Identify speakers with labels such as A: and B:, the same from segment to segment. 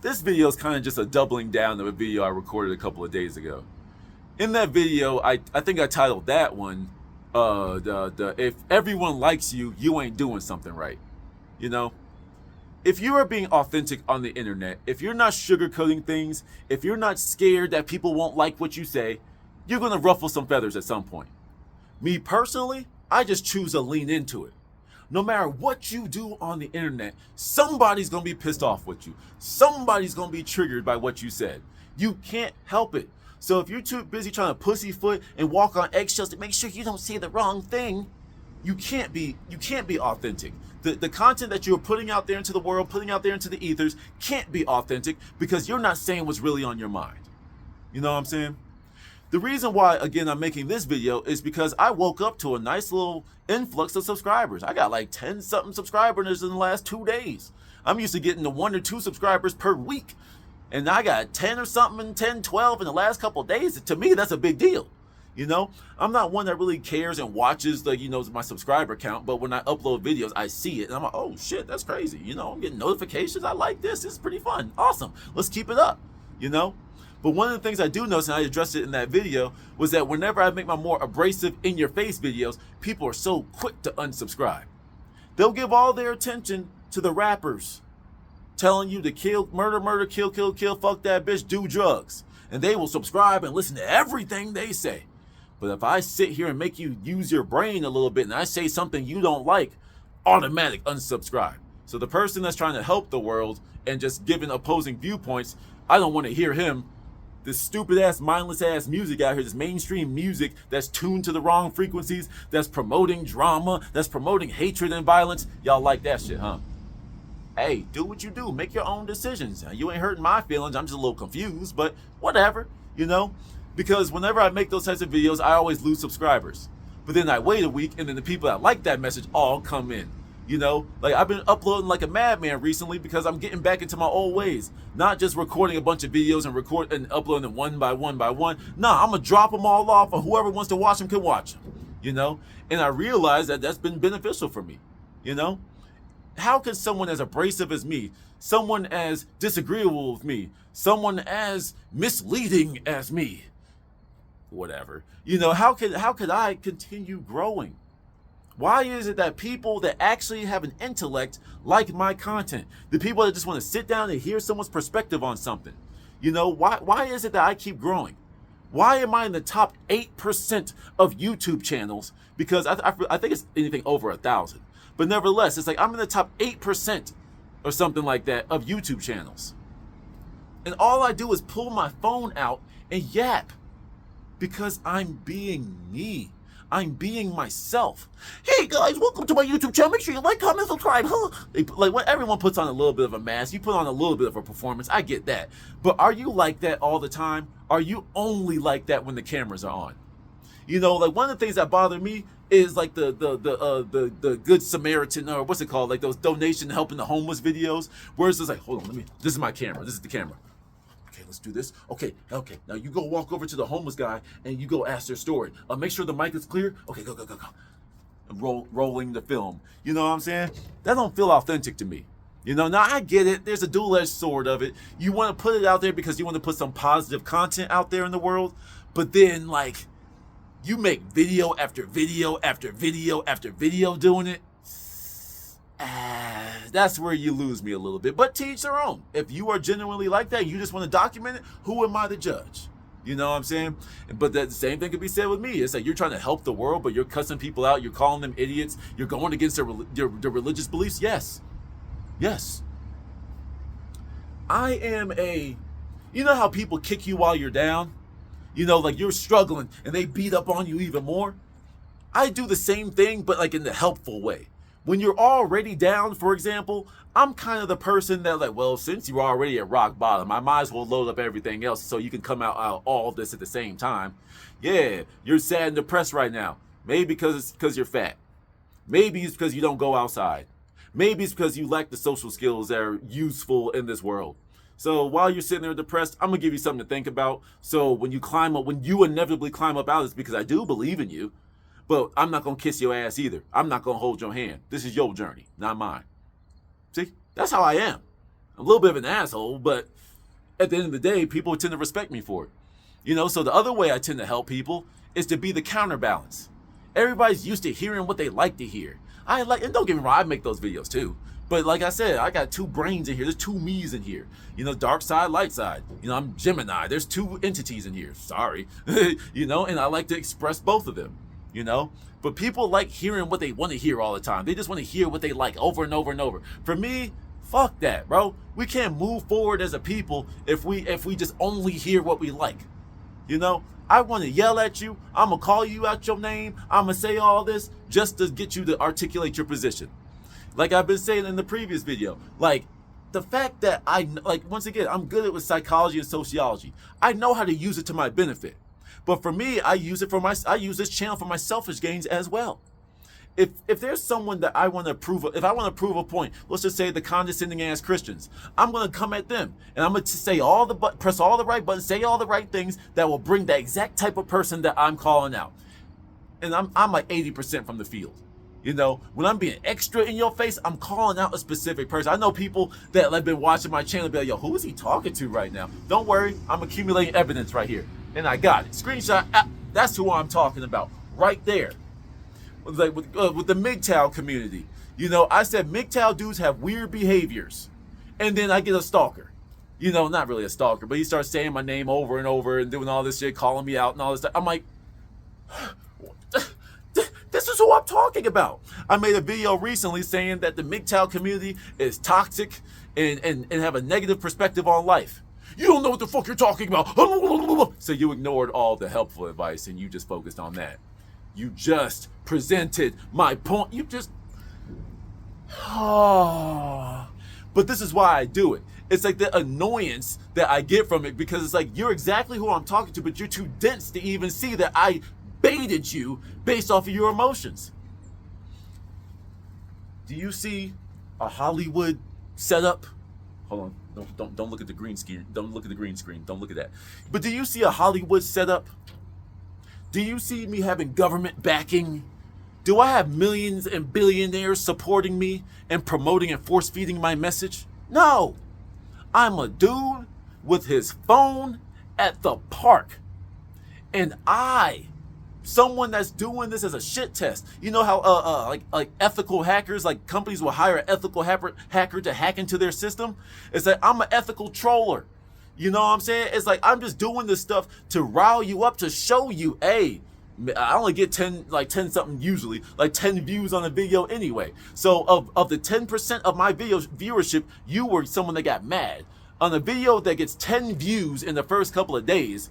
A: This video is kind of just a doubling down of a video I recorded a couple of days ago. In that video, I think I titled that one, the if everyone likes you, you ain't doing something right. You know, if you are being authentic on the internet, if you're not sugarcoating things, if you're not scared that people won't like what you say, you're gonna ruffle some feathers at some point. Me personally, I just choose to lean into it. No matter what you do on the internet, somebody's gonna be pissed off with you. Somebody's gonna be triggered by what you said. You can't help it. So if you're too busy trying to pussyfoot and walk on eggshells to make sure you don't say the wrong thing, you can't be authentic. The content that you're putting out there into the world, putting out there into the ethers, can't be authentic because you're not saying what's really on your mind. You know what I'm saying? The reason why, again, I'm making this video is because I woke up to a nice little influx of subscribers. I got like 10 something subscribers in the last 2 days. I'm used to getting to 1 or 2 subscribers per week. And I got 10 or something, 10, 12 in the last couple of days. To me, that's a big deal. You know, I'm not one that really cares and watches my subscriber count, but when I upload videos, I see it and I'm like, oh shit, that's crazy. You know, I'm getting notifications. I like this. It's pretty fun. Awesome. Let's keep it up, you know? But one of the things I do notice, and I addressed it in that video, was that whenever I make my more abrasive, in-your-face videos, people are so quick to unsubscribe. They'll give all their attention to the rappers telling you to kill, murder, kill, fuck that bitch, do drugs. And they will subscribe and listen to everything they say. But if I sit here and make you use your brain a little bit and I say something you don't like, automatic unsubscribe. So the person that's trying to help the world and just giving opposing viewpoints, I don't want to hear him. This stupid ass, mindless ass music out here, this mainstream music that's tuned to the wrong frequencies, that's promoting drama, that's promoting hatred and violence. Y'all like that shit, huh? Hey, do what you do. Make your own decisions. You ain't hurting my feelings. I'm just a little confused, but whatever, you know? Because whenever I make those types of videos, I always lose subscribers. But then I wait a week, and then the people that like that message all come in. You know, like I've been uploading like a madman recently because I'm getting back into my old ways. Not just recording a bunch of videos and uploading them one by one by one. Nah, I'm gonna drop them all off, and whoever wants to watch them can watch them. You know, and I realize that that's been beneficial for me. You know, how can someone as abrasive as me, someone as disagreeable with me, someone as misleading as me, whatever, you know, how could I continue growing? Why is it that people that actually have an intellect like my content, the people that just want to sit down and hear someone's perspective on something, you know, why is it that I keep growing? Why am I in the top 8% of YouTube channels? Because I think it's anything over 1,000, but nevertheless, it's like I'm in the top 8% or something like that of YouTube channels. And all I do is pull my phone out and yap because I'm being me. I'm being myself. Hey guys, welcome to my YouTube channel. Make sure you like, comment, subscribe. Huh? Like when everyone puts on a little bit of a mask, you put on a little bit of a performance. I get that. But are you like that all the time? Are you only like that when the cameras are on? You know, like one of the things that bother me is like the Good Samaritan, or what's it called? Like those donation helping the homeless videos, where it's just like, hold on, this is my camera. This is the camera. Okay, let's do this. Okay. Now you go walk over to the homeless guy and you go ask their story. Make sure the mic is clear. Okay, go. Rolling the film. You know what I'm saying? That don't feel authentic to me. You know, now I get it. There's a dual-edged sword of it. You want to put it out there because you want to put some positive content out there in the world, but then like you make video after video after video after video doing it. That's where you lose me a little bit. But to each their own. If you are genuinely like that, you just want to document it, who am I to judge? You know what I'm saying? But the same thing could be said with me. It's like you're trying to help the world, but you're cussing people out. You're calling them idiots. You're going against their religious beliefs. Yes. I am you know how people kick you while you're down? You know, like you're struggling and they beat up on you even more? I do the same thing, but like in the helpful way. When you're already down, for example, I'm kind of the person that like, well, since you're already at rock bottom, I might as well load up everything else so you can come out all of this at the same time. Yeah, you're sad and depressed right now. Maybe because it's because you're fat. Maybe it's because you don't go outside. Maybe it's because you lack the social skills that are useful in this world. So while you're sitting there depressed, I'm going to give you something to think about. So when you inevitably climb up out of this, because I do believe in you, but I'm not going to kiss your ass either. I'm not going to hold your hand. This is your journey, not mine. See, that's how I am. a little bit of an asshole, but at the end of the day, people tend to respect me for it. So the other way I tend to help people is to be the counterbalance. Everybody's used to hearing what they like to hear. And don't get me wrong, I make those videos too. But like I said, I got two brains in here. There's two me's in here. Dark side, light side. I'm Gemini. There's two entities in here. Sorry. And I like to express both of them. But people like hearing what they want to hear all the time. They just want to hear what they like over and over and over. For me, fuck that, bro. We can't move forward as a people if we just only hear what we like. I want to yell at you. I'm going to call you out your name. I'm going to say all this just to get you to articulate your position. Like I've been saying in the previous video, the fact that once again, I'm good with psychology and sociology. I know how to use it to my benefit. But for me, I use this channel for my selfish gains as well. If there's someone that I want to prove, if I want to prove a point, let's just say the condescending ass Christians, I'm going to come at them and I'm going to say press all the right buttons, say all the right things that will bring the exact type of person that I'm calling out. And I'm like 80% from the field. When I'm being extra in your face, I'm calling out a specific person. I know people that have been watching my channel be like, yo, who is he talking to right now? Don't worry, I'm accumulating evidence right here. And I got it. Screenshot, that's who I'm talking about right there. Like with the MGTOW community. I said MGTOW dudes have weird behaviors. And then I get a stalker. Not really a stalker, but he starts saying my name over and over and doing all this shit, calling me out and all this stuff. I'm like, this is who I'm talking about. I made a video recently saying that the MGTOW community is toxic and have a negative perspective on life. You don't know what the fuck you're talking about. So you ignored all the helpful advice and you just focused on that. You just presented my point. But this is why I do it. It's like the annoyance that I get from it because it's like you're exactly who I'm talking to, but you're too dense to even see that I baited you based off of your emotions. Do you see a Hollywood setup? Hold on. Don't look at the green screen. Don't look at the green screen. Don't look at that. But do you see a Hollywood setup? Do you see me having government backing? Do I have millions and billionaires supporting me and promoting and force feeding my message? No. I'm a dude with his phone at the park. And someone that's doing this as a shit test. You know how like ethical hackers, like companies will hire an ethical hacker to hack into their system? It's like I'm an ethical troller. You know what I'm saying? It's like I'm just doing this stuff to rile you up, to show you, hey, I only get 10 something usually, like 10 views on a video anyway. So of the 10% of my video viewership, you were someone that got mad. On a video that gets 10 views in the first couple of days,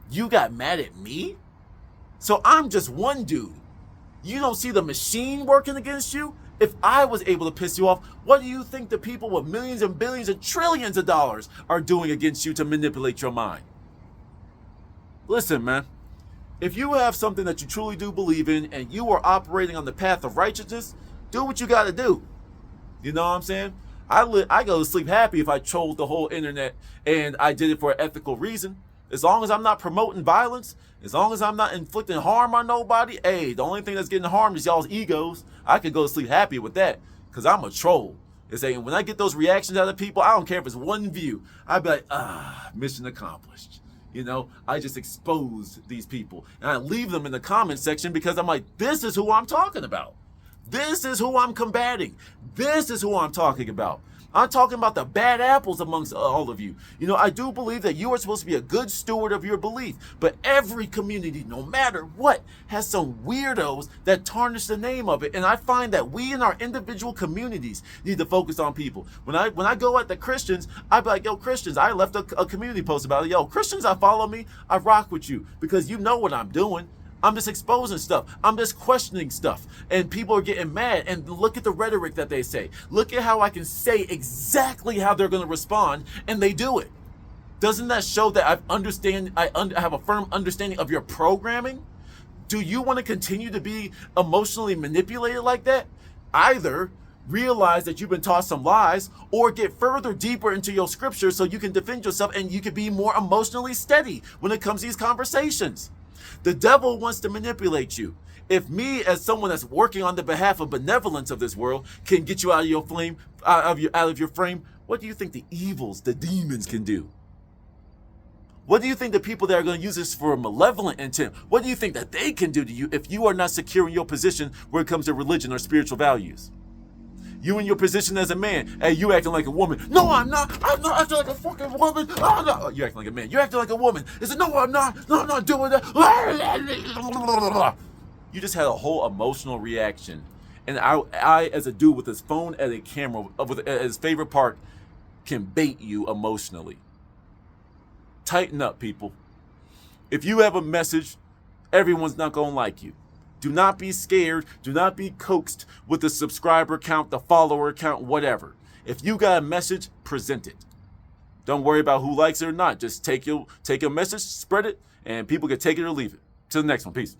A: you got mad at me? So I'm just one dude. You don't see the machine working against you? If I was able to piss you off, what do you think the people with millions and billions and trillions of dollars are doing against you to manipulate your mind? Listen, man. If you have something that you truly do believe in and you are operating on the path of righteousness, do what you got to do. You know what I'm saying? I go to sleep happy if I trolled the whole internet and I did it for an ethical reason. As long as I'm not promoting violence, as long as I'm not inflicting harm on nobody, hey, the only thing that's getting harmed is y'all's egos. I could go to sleep happy with that because I'm a troll. It's like when I get those reactions out of people, I don't care if it's one view. I'd be like, mission accomplished. I just exposed these people. And I leave them in the comment section because I'm like, this is who I'm talking about. This is who I'm combating. This is who I'm talking about. I'm talking about the bad apples amongst all of you. I do believe that you are supposed to be a good steward of your belief, but every community, no matter what, has some weirdos that tarnish the name of it. And I find that we in our individual communities need to focus on people. When I go at the Christians, I be like, yo, Christians, I left a community post about it. Yo, Christians that follow me, I rock with you because you know what I'm doing. I'm just exposing stuff. I'm just questioning stuff. And people are getting mad. And look at the rhetoric that they say. Look at how I can say exactly how they're going to respond. And they do it. Doesn't that show that I have a firm understanding of your programming? Do you want to continue to be emotionally manipulated like that? Either realize that you've been taught some lies or get further deeper into your scripture so you can defend yourself and you can be more emotionally steady when it comes to these conversations. The devil wants to manipulate you. If me, as someone that's working on the behalf of benevolence of this world, can get you out of your flame, out of your frame, What do you think the evils, the demons can do? What do you think the people that are going to use this for a malevolent intent, what do you think that they can do to you if you are not secure in your position when it comes to religion or spiritual values? You in your position as a man, hey, you acting like a woman. No, I'm not acting like a fucking woman. Oh, no. You acting like a man. You're acting like a woman. He said, no, I'm not. No, I'm not doing that. You just had a whole emotional reaction. And I as a dude with his phone at a camera, with his favorite part, can bait you emotionally. Tighten up, people. If you have a message, everyone's not going to like you. Do not be scared. Do not be coaxed with the subscriber count, the follower count, whatever. If you got a message, present it. Don't worry about who likes it or not. Just take your message, spread it, and people can take it or leave it. Till the next one. Peace.